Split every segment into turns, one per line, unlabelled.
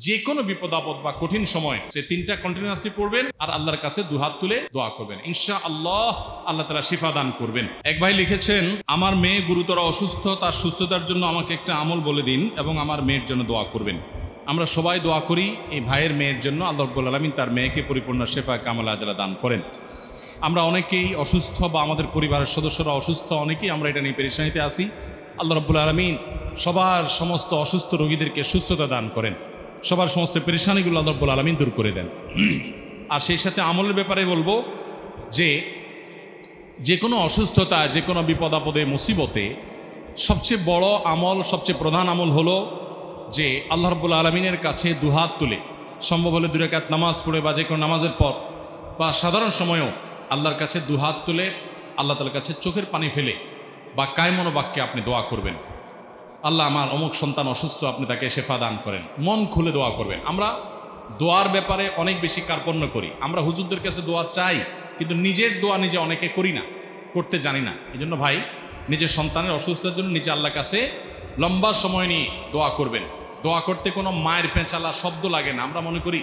যে কোনো বিপদ আপদ বা কঠিন সময় যে তিনটা কন্টিনিউয়াসলি পড়বেন আর আল্লাহর কাছে দুহাত তুলে দোয়া করবেন, ইনশাআল্লাহ আল্লাহ তাআলা শিফা দান করবেন। এক ভাই লিখেছেন, আমার মেয়ে গুরুতর অসুস্থ, তার সুস্থতার জন্য আমাকে একটা আমল বলে দিন এবং আমার মেয়ের জন্য দোয়া করবেন। আমরা সবাই দোয়া করি এই ভাইয়ের মেয়ের জন্য, আল্লাহ রাব্বুল আলামিন তার মেয়েকে পরিপূর্ণ শিফা কামাল আজলা দান করেন। আমরা অনেকেই অসুস্থ বা আমাদের পরিবারের সদস্যরা অসুস্থ, অনেকেই আমরা এটা নিয়ে পেরেশানিতে আছি। আল্লাহ রাব্বুল আলামিন সবার সমস্ত অসুস্থ রোগীদেরকে সুস্থতা দান করেন, সবার সমস্ত পেরেশানিগুলো আল্লাহ রাব্বুল আলামিন দূর করে দেন। আর সেই সাথে আমলের ব্যাপারে বলবো যে কোনো অসুস্থতা, যে কোনো বিপদ আপদে মুসিবতে সবচেয়ে বড় আমল, সবচেয়ে প্রধান আমল হলো যে আল্লাহ রাব্বুল আলামিনের কাছে দুহাত তুলে, সম্ভব হলে 2 রাকাত নামাজ পড়ে বা যে কোনো নামাজের পর বা সাধারণ সময়েও আল্লাহর কাছে দুহাত তুলে আল্লাহ তাআলার কাছে চোখের পানি ফেলে বা কায়মনোবাক্যে আপনি দোয়া করবেন, আল্লাহ আমার অমুক সন্তান অসুস্থ, আপনি তাকে শেফা দান করেন। মন খুলে দোয়া করবেন। আমরা দোয়ার ব্যাপারে অনেক বেশি কার্পণ্য করি, আমরা হুজুরদের কাছে দোয়া চাই, কিন্তু নিজের দোয়া নিজে অনেকে করি না, করতে জানি না। এই জন্য ভাই, নিজের সন্তানের অসুস্থতার জন্য নিজে আল্লাহর কাছে লম্বা সময় নিয়ে দোয়া করবেন। দোয়া করতে কোনো মায়ের পেঁচালা শব্দ লাগে না। আমরা মনে করি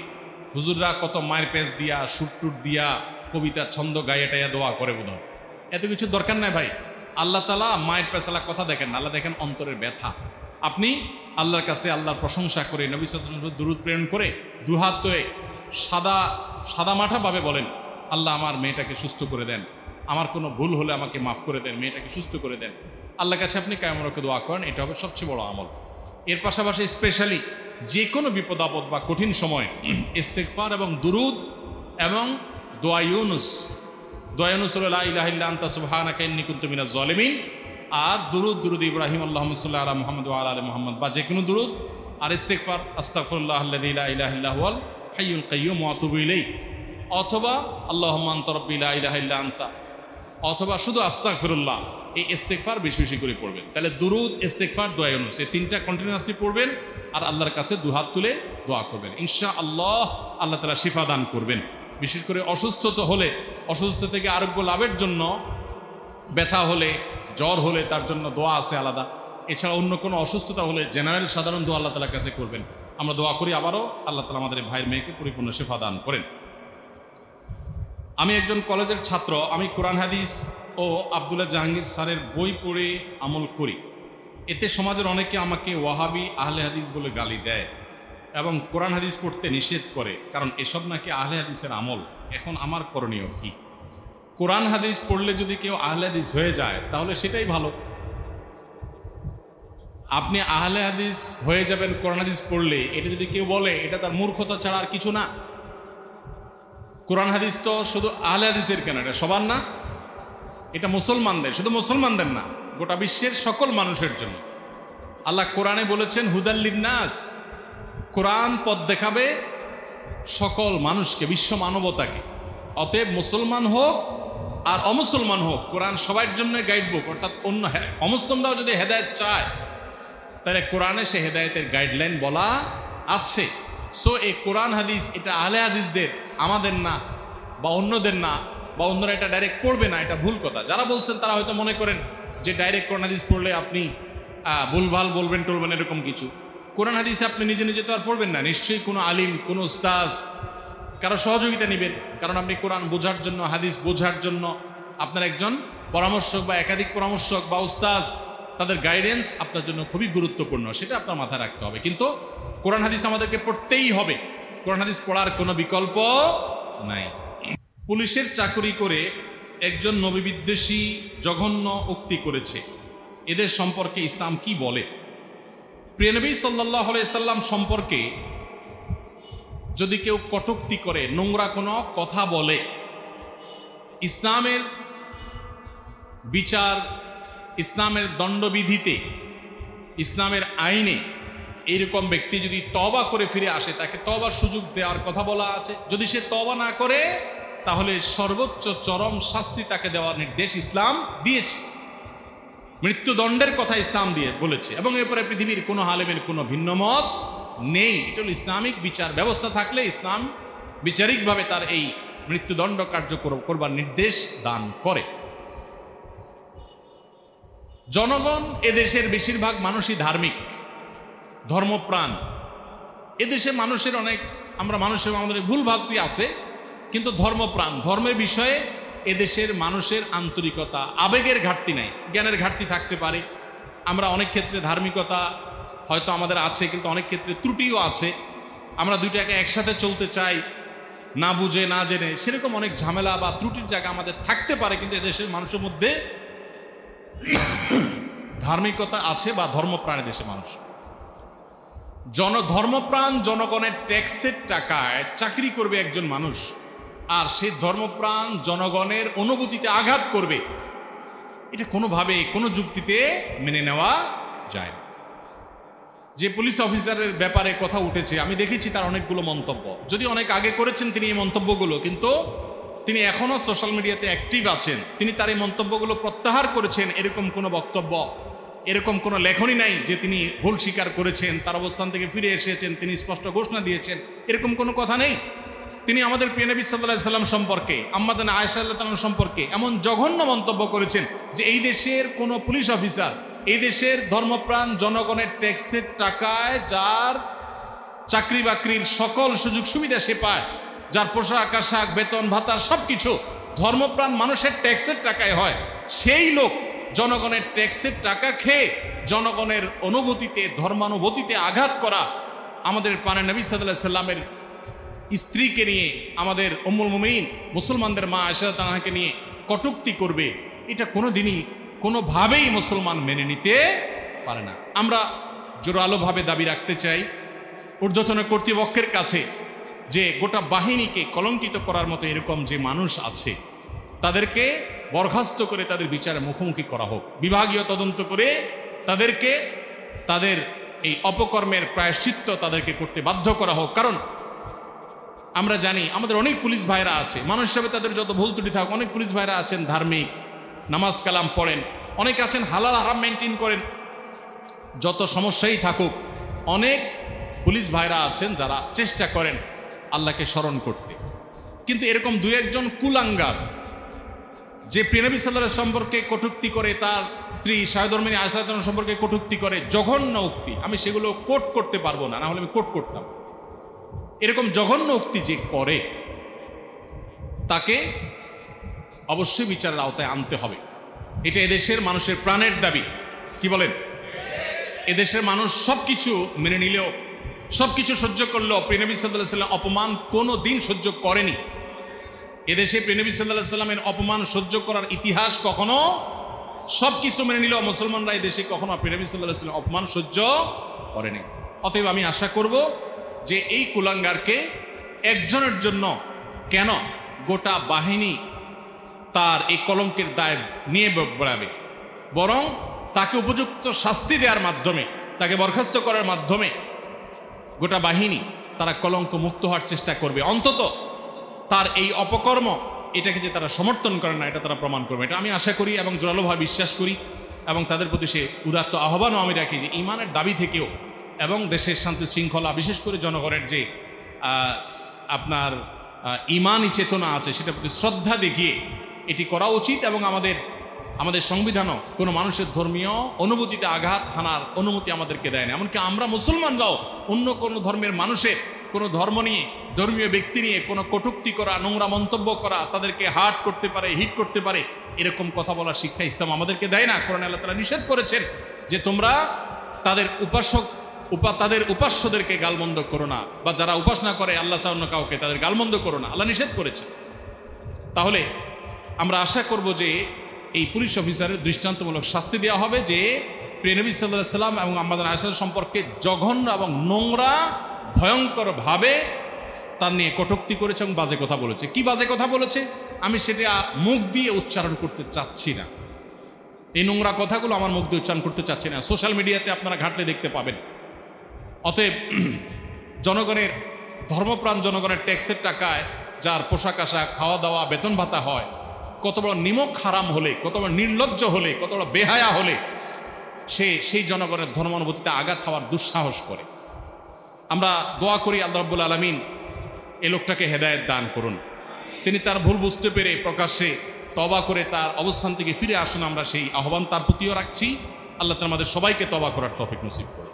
হুজুররা কত মায়ের পেঁচ দিয়া, সুটটুট দিয়া, কবিতা ছন্দ গাইয়া টাইয়া দোয়া করে বোধ হয়। এত কিছু দরকার নাই ভাই। আল্লাহ তাআলা মায়ের পেঁচালা কথা দেখেন না, আল্লাহ দেখেন অন্তরের ব্যথা। আপনি আল্লাহর কাছে আল্লাহর প্রশংসা করে, নবী সাল্লাল্লাহু আলাইহি ওয়াসাল্লাম দুরূদ প্রেরণ করে দুহাত তুলে সাদা মাঠাভাবে বলেন, আল্লাহ আমার মেয়েটাকে সুস্থ করে দেন, আমার কোনো ভুল হলে আমাকে মাফ করে দেন, মেয়েটাকে সুস্থ করে দেন। আল্লাহর কাছে আপনি কায়মনোবাক্যে দোয়া করেন, এটা হবে সবচেয়ে বড় আমল। এর পাশাপাশি স্পেশালি যে কোনো বিপদ আপদ বা কঠিন সময় ইস্তেগফার এবং দুরুদ এবং দোয়া ইউনুস লা ইলাহা ইল্লা আনতা সুবহানাকা ইন্নী কুনতু মিনাজ জালিমিন, আর দুরুদ ইব্রাহিম আল্লাহুম্মা সাল্লি আলা মুহাম্মদ ওয়া আলা আলি মুহাম্মদ, বা যে কোনো দুরুদ, আর ইস্তেগফার আস্তাগফিরুল্লাহ আল্লাযী লা ইলাহা ইল্লা হুয়াল হাইয়ুল কাইয়্যুম ওয়া আতুবু ইলাইহি, অথবা আল্লাহুম্মা আনতা রাব্বি লা ইলাহা ইল্লা আনতা, অথবা শুধু আস্তাগফিরুল্লাহ। এই ইস্তেগফার বেশি বেশি করে পড়বেন। তাহলে দুরুদ, ইস্তেগফার, দোয়া ইউনুস, এই তিনটা কন্টিনিউয়াসলি পড়বেন আর আল্লাহর কাছে দুহাত তুলে দোয়া করবেন, ইনশাআল্লাহ আল্লাহ তাআলা শিফা দান করবেন। বিশেষ করে অসুস্থতা হলে, অসুস্থ থেকে আরোগ্য লাভের জন্য, ব্যথা হলে, জ্বর হলে তার জন্য দোয়া আছে আলাদা। এছাড়া অন্য কোনো অসুস্থতা হলে জেনারেল সাধারণ দোয়া আল্লাহ তাআলার কাছে করবেন। আমরা দোয়া করি আবারও আল্লাহ তাআলা আমাদের ভাইয়ের মেয়েকে পরিপূর্ণ শিফা দান করেন। আমি একজন কলেজের ছাত্র, আমি কোরআন হাদিস ও আব্দুল্লাহ জাহাঙ্গীর স্যারের বই পড়ে আমল করি। এতে সমাজের অনেকে আমাকে ওয়াহাবি আহলে হাদিস বলে গালি দেয় এবং কোরআন হাদিস পড়তে নিষেধ করে, কারণ এসব নাকি আহলে হাদিসের আমল। এখন আমার করণীয় কি? কোরআন হাদিস পড়লে যদি কেউ আহলে হাদিস হয়ে যায় তাহলে সেটাই ভালো। আপনি আহলে হাদিস হয়ে যাবেন কোরআন হাদিস পড়লে, এটা যদি কেউ বলে, এটা তার মূর্খতা ছাড়া আর কিছু না। কোরআন হাদিস তো শুধু আহলে হাদিসের কেন, এটা সবার না, এটা মুসলমানদের, শুধু মুসলমানদের না, গোটা বিশ্বের সকল মানুষের জন্য। আল্লাহ কোরআনে বলেছেন হুদাল লিন্নাস, কোরআন পথ দেখাবে সকল মানুষকে, বিশ্ব মানবতাকে। অতএব মুসলমান হোক আর অমুসলমান হোক, কোরআন সবার জন্য গাইড বুক, অর্থাৎ অন্য অমুসলিমরাও যদি হেদায়েত চায় তাহলে কোরআনে সে হেদায়েতের গাইডলাইন বলা আছে। সো এই কোরআন হাদিস এটা আহলে হাদিসদের, আমাদের না বা অন্যদের না, বা অন্যরা এটা ডাইরেক্ট পড়বে না, এটা ভুল কথা। যারা বলছেন তারা হয়তো মনে করেন যে ডাইরেক্ট কোরআন হাদিস পড়লে আপনি ভুলভাল বলবেন টলবেন, এরকম কিছু। কোরআন হাদিসে আপনি নিজে নিজে তো আর পড়বেন না, নিশ্চয়ই কোনো আলিম, কোনো উস্তাজ, কারো সহযোগিতা নেবেন। কারণ আপনি কোরআন বোঝার জন্য, হাদিস বোঝার জন্য আপনার একজন পরামর্শক বা একাধিক পরামর্শক বা উস্তাজ, তাদের গাইডেন্স আপনার জন্য খুবই গুরুত্বপূর্ণ, সেটা আপনার মাথায় রাখতে হবে। কিন্তু কোরআন হাদিস আমাদেরকে পড়তেই হবে, কোরআন হাদিস পড়ার কোনো বিকল্প নাই। পুলিশের চাকরি করে একজন নবী বিদ্বেষী জঘন্য উক্তি করেছে, এদের সম্পর্কে ইসলাম কি বলে? প্রিয় নবী সাল্লাল্লাহু আলাইহি সাল্লাম সম্পর্কে যদি কেউ কটূক্তি করে, নোংরা কোনো কথা বলে, ইসলামের বিচার, ইসলামের দণ্ডবিধিতে, ইসলামের আইনে এইরকম ব্যক্তি যদি তওবা করে ফিরে আসে, তাকে তওবার সুযোগ দেওয়ার কথা বলা আছে। যদি সে তওবা না করে তাহলে সর্বোচ্চ চরম শাস্তি তাকে দেওয়ার নির্দেশ ইসলাম দিয়েছে। মৃত্যুদণ্ডের কথা ইসলাম দিয়ে বলেছে, এবং এরপরে পৃথিবীর কোনো আলেমের কোনো ভিন্ন মত নেই। এটা হল ইসলামিক বিচার ব্যবস্থা থাকলে ইসলাম বিচারিকভাবে তার এই মৃত্যুদণ্ড কার্যকর করবার নির্দেশ দান করে। জনগণ, এদেশের বেশিরভাগ মানুষই ধার্মিক, ধর্মপ্রাণ, এদেশে মানুষের অনেক, আমরা মানুষের আমাদের ভুল ভাবটি আছে, কিন্তু ধর্মপ্রাণ, ধর্মের বিষয়ে এদেশের মানুষের আন্তরিকতা, আবেগের ঘাটতি নাই, জ্ঞানের ঘাটতি থাকতে পারে। আমরা অনেক ক্ষেত্রে ধার্মিকতা হয়তো আমাদের আছে, কিন্তু অনেক ক্ষেত্রে ত্রুটিও আছে। আমরা দুইটাকে একসাথে চলতে চাই, না বুঝে না জেনে, সেরকম অনেক ঝামেলা বা ত্রুটির জায়গা আমাদের থাকতে পারে। কিন্তু এদেশের মানুষের মধ্যে ধার্মিকতা আছে বা ধর্মপ্রাণ দেশের মানুষ। ধর্মপ্রাণ জনগণের ট্যাক্সের টাকায় চাকরি করবে একজন মানুষ, আর সেই ধর্মপ্রাণ জনগণের অনুভূতিতে আঘাত করবে, এটা কোনোভাবে কোনো যুক্তিতে মেনে নেওয়া যায় না। যে পুলিশ অফিসারের ব্যাপারে কথা উঠেছে, আমি দেখেছি তার অনেকগুলো মন্তব্য, যদি অনেক আগে করেছেন তিনি এই মন্তব্যগুলো, কিন্তু তিনি এখনো সোশ্যাল মিডিয়াতে অ্যাক্টিভ আছেন। তিনি তার এই মন্তব্যগুলো প্রত্যাহার করেছেন, এরকম কোনো বক্তব্য, এরকম কোনো লেখনী নাই যে তিনি ভুল স্বীকার করেছেন, তার অবস্থান থেকে ফিরে এসেছেন, তিনি স্পষ্ট ঘোষণা দিয়েছেন, এরকম কোনো কথা নেই। তিনি আমাদের প্রিয় নবী সাল্লাল্লাহু আলাইহি সাল্লাম সম্পর্কে, আম্মা জানা আয়েশা রাদিয়াল্লাহু তাআলা সম্পর্কে এমন জঘন্য মন্তব্য করেছেন যে এই দেশের কোনো পুলিশ অফিসার, এই দেশের ধর্মপ্রাণ জনগণের ট্যাক্সের টাকায় যার চাকরি বাকরির সকল সুযোগ সুবিধা সে পায়, যার পোশাক আশাক বেতন ভাতা সবকিছু ধর্মপ্রাণ মানুষের ট্যাক্সের টাকায় হয়, সেই লোক জনগণের ট্যাক্সের টাকা খেয়ে জনগণের অনুভূতিতে, ধর্মানুভূতিতে আঘাত করা, আমাদের প্রাণের নবী সাল্লাল্লাহু আলাইহি সাল্লামের স্ত্রীকে নিয়ে, আমাদের উম্মুল মুমিনিন মুসলমানদের মা আয়েশা তাআলাকে নিয়ে কটূক্তি করবে, এটা কোনোদিনই কোনোভাবেই মুসলমান মেনে নিতে পারে না। আমরা জোরালোভাবে দাবি রাখতে চাই ঊর্ধ্বতন কর্তৃপক্ষের কাছে যে গোটা বাহিনীকে কলঙ্কিত করার মতো এরকম যে মানুষ আছে তাদেরকে বরখাস্ত করে তাদের বিচারে মুখোমুখি করা হোক, বিভাগীয় তদন্ত করে তাদেরকে তাদের এই অপকর্মের প্রায়শ্চিত্ত তাদেরকে করতে বাধ্য করা হোক। কারণ আমরা জানি আমাদের অনেক পুলিশ ভাইরা আছে, মানুষ হিসাবে তাদের যত ভুল ত্রুটি থাকুক, অনেক পুলিশ ভাইরা আছেন ধার্মিক, নামাজ কালাম পড়েন, অনেক আছেন হালাল হারাম মেনটেন করেন, যত সমস্যাই থাকুক অনেক পুলিশ ভাইরা আছেন যারা চেষ্টা করেন আল্লাহকে স্মরণ করতে। কিন্তু এরকম দুই একজন কুলাঙ্গার যে প্রিয় নবী সাল্লাল্লাহু আলাইহি ওয়াসাল্লাম সম্পর্কে কটূক্তি করে, তার স্ত্রী সহধর্মিণী আয়েশা রাদিয়াল্লাহু আনহা সম্পর্কে কটূক্তি করে, জঘন্য উক্তি, আমি সেগুলো কোট করতে পারবো না, না হলে আমি কোট করতাম। এরকম জঘন্য উক্তি যে করে তাকে অবশ্যই বিচারের আওতায় আনতে হবে। এটা এদেশের মানুষের প্রাণের দাবি। কি বলেন? এদেশের মানুষ সবকিছু মেনে নিলেও, সবকিছু সহ্য করলেও প্রিয় নবী সাল্লাল্লাহু আলাইহি ওয়াসাল্লাম অপমান কোনো দিন সহ্য করেনি। এদেশে প্রিয় নবী সাল্লাল্লাহু আলাইহি ওয়াসাল্লামের অপমান সহ্য করার ইতিহাস কখনো, সবকিছু মেনে নিলেও মুসলমানরা এদেশে কখনো প্রিয় নবী সাল্লাল্লাহু আলাইহি ওয়াসাল্লাম অপমান সহ্য করেনি। অতএব আমি আশা করব যে এই কুলাঙ্গারকে একজনের জন্য কেন গোটা বাহিনী তার এই কলঙ্কের দায় নিয়ে বেড়াবে, বরং তাকে উপযুক্ত শাস্তি দেওয়ার মাধ্যমে, তাকে বরখাস্ত করার মাধ্যমে গোটা বাহিনী তারা কলঙ্ক মুক্ত হওয়ার চেষ্টা করবে। অন্তত তার এই অপকর্ম, এটাকে যে তারা সমর্থন করে না এটা তারা প্রমাণ করবে, এটা আমি আশা করি এবং জোরালোভাবে বিশ্বাস করি। এবং তাদের প্রতি সে উদাত্ত আহ্বানও আমি রাখি যে ইমানের দাবি থেকেও এবং দেশের শান্তি শৃঙ্খলা, বিশেষ করে জনগণের যে আপনার ইমানি চেতনা আছে সেটার প্রতি শ্রদ্ধা দেখিয়ে এটি করা উচিত। এবং আমাদের সংবিধানও কোনো মানুষের ধর্মীয় অনুভূতিতে আঘাত হানার অনুমতি আমাদেরকে দেয় না। এমনকি আমরা মুসলমানরাও অন্য কোনো ধর্মের মানুষের কোনো ধর্ম নিয়ে, ধর্মীয় ব্যক্তি নিয়ে কোনো কটূক্তি করা, নোংরা মন্তব্য করা, তাদেরকে হার্ট করতে পারে, হিট করতে পারে, এরকম কথা বলার শিক্ষা ইসলাম আমাদেরকে দেয় না। কোরআনে আল্লাহ তাআলা নিষেধ করেছেন যে তোমরা তাদের উপাস্যদেরকে গালমন্দ করো না, বা যারা উপাসনা করে আল্লাহ ছাড়া অন্য কাউকে তাদের গালমন্দ করো না, আল্লাহ নিষেধ করেছেন। তাহলে আমরা আশা করব যে এই পুলিশ অফিসারের দৃষ্টান্তমূলক শাস্তি দেওয়া হবে, যে প্রিয় নবী সাল্লাল্লাহু আলাইহি ওয়াসাল্লাম এবং আম্মা জানা আয়েশা সম্পর্কে জঘন্য এবং নোংরা ভয়ঙ্করভাবে তার নিয়ে কটূক্তি করেছে এবং বাজে কথা বলেছে। কি বাজে কথা বলেছে আমি সেটা মুখ দিয়ে উচ্চারণ করতে চাচ্ছি না, এই নোংরা কথাগুলো আমার মুখ দিয়ে উচ্চারণ করতে চাচ্ছি না, সোশ্যাল মিডিয়াতে আপনারা ঘাটলে দেখতে পাবেন। অতএব জনগণের, ধর্মপ্রাণ জনগণের ট্যাক্সের টাকায় যার পোশাক আশাক, খাওয়া দাওয়া, বেতন ভাতা হয়, কত বড় নিমক হারাম হলে, কত বড় নির্লজ্জ হলে, কত বড় বেহায়া হলে সেই জনগণের ধর্মানুভূতিতে আঘাত হওয়ার দুঃসাহস করে। আমরা দোয়া করি আল্লাহ রাব্বুল আলামিন এই লোকটাকে হেদায়েত দান করুন, তিনি তার ভুল বুঝতে পেরে প্রকাশ্যে তওবা করে তার অবস্থান থেকে ফিরে আসুন। আমরা সেই আহ্বান তার প্রতিও রাখছি। আল্লাহ তাআলা আমাদের সবাইকে তওবা করার তৌফিক নসিব করুন।